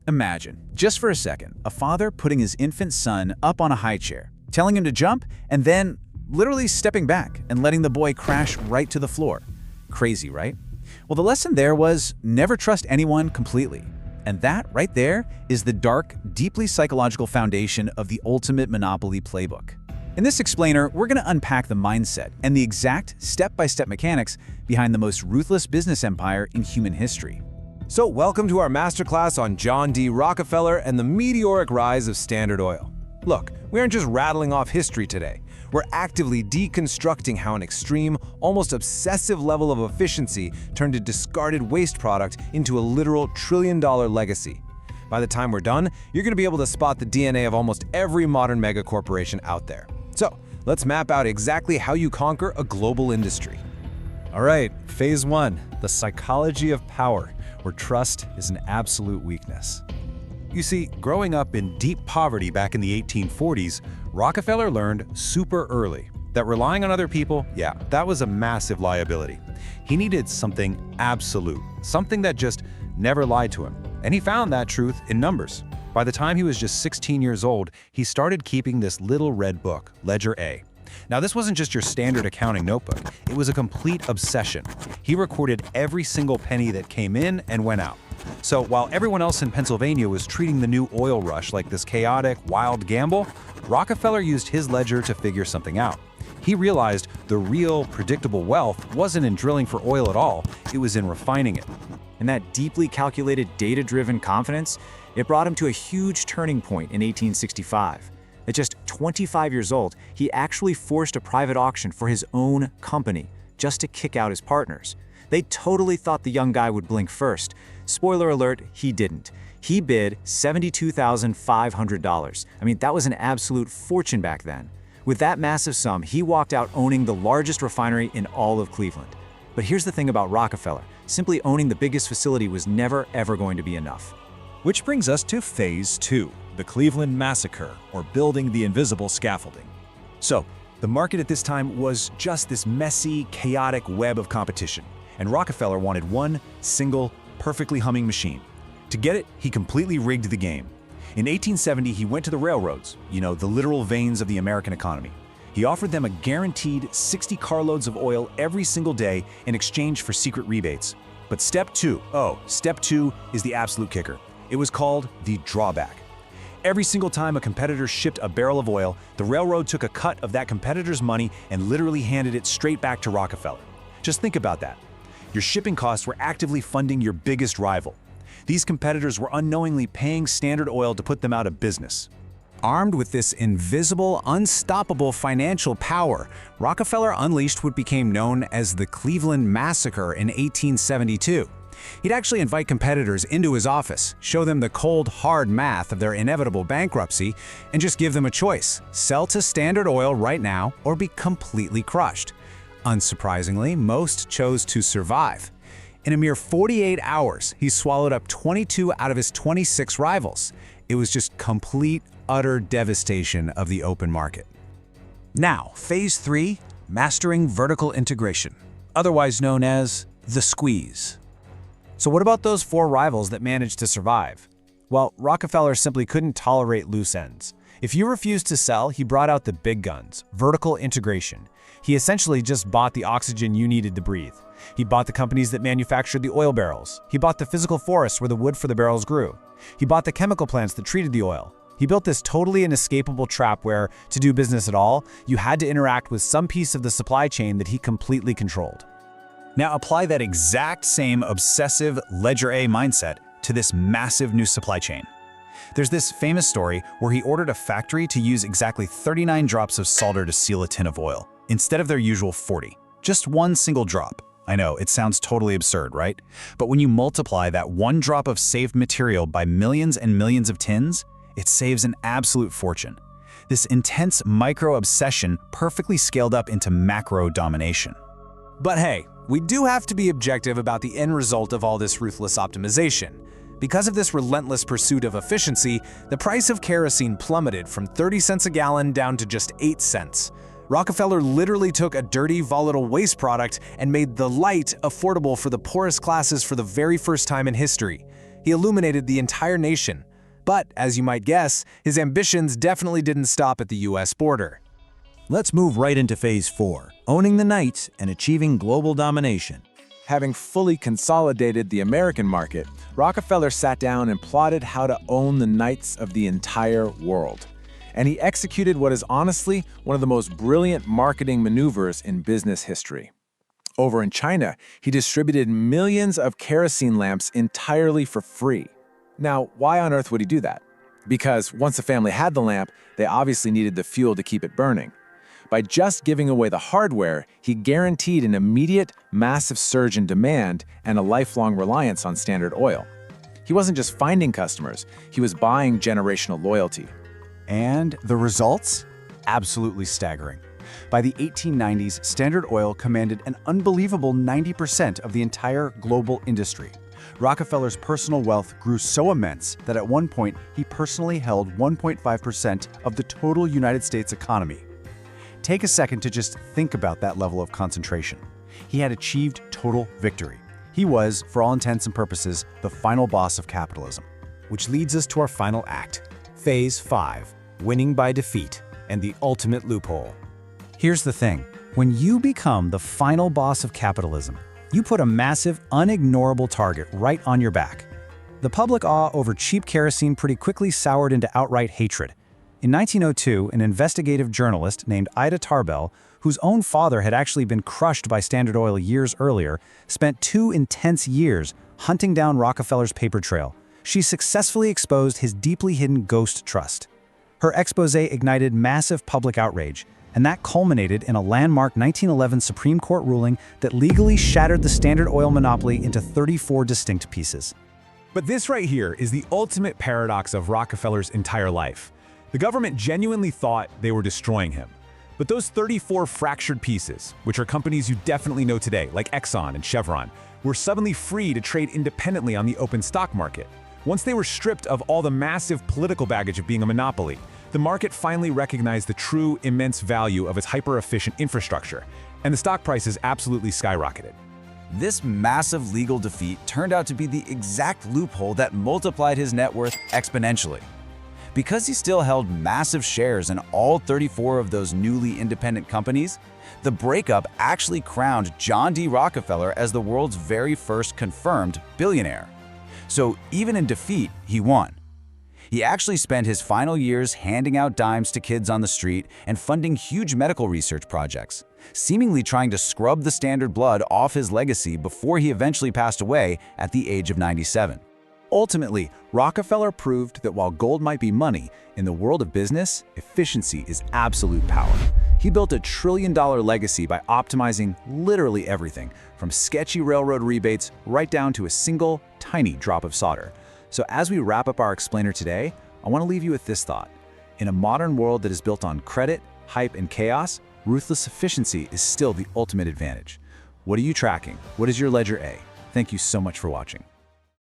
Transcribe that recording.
Imagine, just for a second, a father putting his infant son up on a high chair, telling him to jump, and then literally stepping back and letting the boy crash right to the floor. Crazy, right? Well, the lesson there was never trust anyone completely. And that, right there, is the dark, deeply psychological foundation of the ultimate monopoly playbook. In this explainer, we're going to unpack the mindset and the exact step-by-step mechanics behind the most ruthless business empire in human history. So welcome to our masterclass on John D. Rockefeller and the meteoric rise of Standard Oil. Look, we aren't just rattling off history today. We're actively deconstructing how an extreme, almost obsessive level of efficiency turned a discarded waste product into a literal trillion-dollar legacy. By the time we're done, you're going to be able to spot the DNA of almost every modern megacorporation out there. So, let's map out exactly how you conquer a global industry. All right, phase one, the psychology of power, where trust is an absolute weakness. You see, growing up in deep poverty back in the 1840s, Rockefeller learned super early that relying on other people, that was a massive liability. He needed something absolute, something that just never lied to him. And he found that truth in numbers. By the time he was just 16 years old, he started keeping this little red book, Ledger A. Now, this wasn't just your standard accounting notebook. It was a complete obsession. He recorded every single penny that came in and went out. So while everyone else in Pennsylvania was treating the new oil rush like this chaotic, wild gamble, Rockefeller used his ledger to figure something out. He realized the real, predictable wealth wasn't in drilling for oil at all, it was in refining it. And that deeply calculated, data-driven confidence, it brought him to a huge turning point in 1865. At just 25 years old, he actually forced a private auction for his own company, just to kick out his partners. They totally thought the young guy would blink first. Spoiler alert, he didn't. He bid $72,500. I mean, that was an absolute fortune back then. With that massive sum, he walked out owning the largest refinery in all of Cleveland. But here's the thing about Rockefeller. Simply owning the biggest facility was never, ever going to be enough. Which brings us to phase two, the Cleveland Massacre, or building the invisible scaffolding. So, the market at this time was just this messy, chaotic web of competition, and Rockefeller wanted one single, perfectly humming machine. To get it, he completely rigged the game. In 1870, he went to the railroads, the literal veins of the American economy. He offered them a guaranteed 60 carloads of oil every single day in exchange for secret rebates. But step two is the absolute kicker. It was called the drawback. Every single time a competitor shipped a barrel of oil, the railroad took a cut of that competitor's money and literally handed it straight back to Rockefeller. Just think about that. Your shipping costs were actively funding your biggest rival. These competitors were unknowingly paying Standard Oil to put them out of business. Armed with this invisible, unstoppable financial power, Rockefeller unleashed what became known as the Cleveland Massacre in 1872. He'd actually invite competitors into his office, show them the cold, hard math of their inevitable bankruptcy, and just give them a choice: sell to Standard Oil right now or be completely crushed. Unsurprisingly, most chose to survive. In a mere 48 hours, he swallowed up 22 out of his 26 rivals. It was just complete, utter devastation of the open market. Now, phase three, mastering vertical integration, otherwise known as the squeeze. So what about those four rivals that managed to survive? Well, Rockefeller simply couldn't tolerate loose ends. If you refused to sell, he brought out the big guns, vertical integration. He essentially just bought the oxygen you needed to breathe. He bought the companies that manufactured the oil barrels. He bought the physical forests where the wood for the barrels grew. He bought the chemical plants that treated the oil. He built this totally inescapable trap where, to do business at all, you had to interact with some piece of the supply chain that he completely controlled. Now apply that exact same obsessive Ledger A mindset to this massive new supply chain. There's this famous story where he ordered a factory to use exactly 39 drops of solder to seal a tin of oil, instead of their usual 40. Just one single drop. I know, it sounds totally absurd, right? But when you multiply that one drop of saved material by millions and millions of tins, it saves an absolute fortune. This intense micro-obsession perfectly scaled up into macro domination. But hey, we do have to be objective about the end result of all this ruthless optimization. Because of this relentless pursuit of efficiency, the price of kerosene plummeted from 30 cents a gallon down to just 8 cents. Rockefeller literally took a dirty, volatile waste product and made the light affordable for the poorest classes for the very first time in history. He illuminated the entire nation. But, as you might guess, his ambitions definitely didn't stop at the US border. Let's move right into Phase 4, owning the night and achieving global domination. Having fully consolidated the American market, Rockefeller sat down and plotted how to own the nights of the entire world. And he executed what is honestly one of the most brilliant marketing maneuvers in business history. Over in China, he distributed millions of kerosene lamps entirely for free. Now, why on earth would he do that? Because once a family had the lamp, they obviously needed the fuel to keep it burning. By just giving away the hardware, he guaranteed an immediate, massive surge in demand and a lifelong reliance on Standard Oil. He wasn't just finding customers, he was buying generational loyalty. And the results? Absolutely staggering. By the 1890s, Standard Oil commanded an unbelievable 90% of the entire global industry. Rockefeller's personal wealth grew so immense that at one point he personally held 1.5% of the total United States economy. Take a second to just think about that level of concentration. He had achieved total victory. He was, for all intents and purposes, the final boss of capitalism. Which leads us to our final act, Phase 5, winning by defeat and the ultimate loophole. Here's the thing. When you become the final boss of capitalism, you put a massive, unignorable target right on your back. The public awe over cheap kerosene pretty quickly soured into outright hatred. In 1902, an investigative journalist named Ida Tarbell, whose own father had actually been crushed by Standard Oil years earlier, spent 2 intense years hunting down Rockefeller's paper trail. She successfully exposed his deeply hidden ghost trust. Her expose ignited massive public outrage, and that culminated in a landmark 1911 Supreme Court ruling that legally shattered the Standard Oil monopoly into 34 distinct pieces. But this right here is the ultimate paradox of Rockefeller's entire life. The government genuinely thought they were destroying him. But those 34 fractured pieces, which are companies you definitely know today, like Exxon and Chevron, were suddenly free to trade independently on the open stock market. Once they were stripped of all the massive political baggage of being a monopoly, the market finally recognized the true immense value of its hyper-efficient infrastructure, and the stock prices absolutely skyrocketed. This massive legal defeat turned out to be the exact loophole that multiplied his net worth exponentially. Because he still held massive shares in all 34 of those newly independent companies, the breakup actually crowned John D. Rockefeller as the world's very first confirmed billionaire. So even in defeat, he won. He actually spent his final years handing out dimes to kids on the street and funding huge medical research projects, seemingly trying to scrub the Standard blood off his legacy before he eventually passed away at the age of 97. Ultimately, Rockefeller proved that while gold might be money, in the world of business, efficiency is absolute power. He built a trillion-dollar legacy by optimizing literally everything, from sketchy railroad rebates right down to a single, tiny drop of solder. So as we wrap up our explainer today, I want to leave you with this thought. In a modern world that is built on credit, hype, and chaos, ruthless efficiency is still the ultimate advantage. What are you tracking? What is your ledger A? Thank you so much for watching.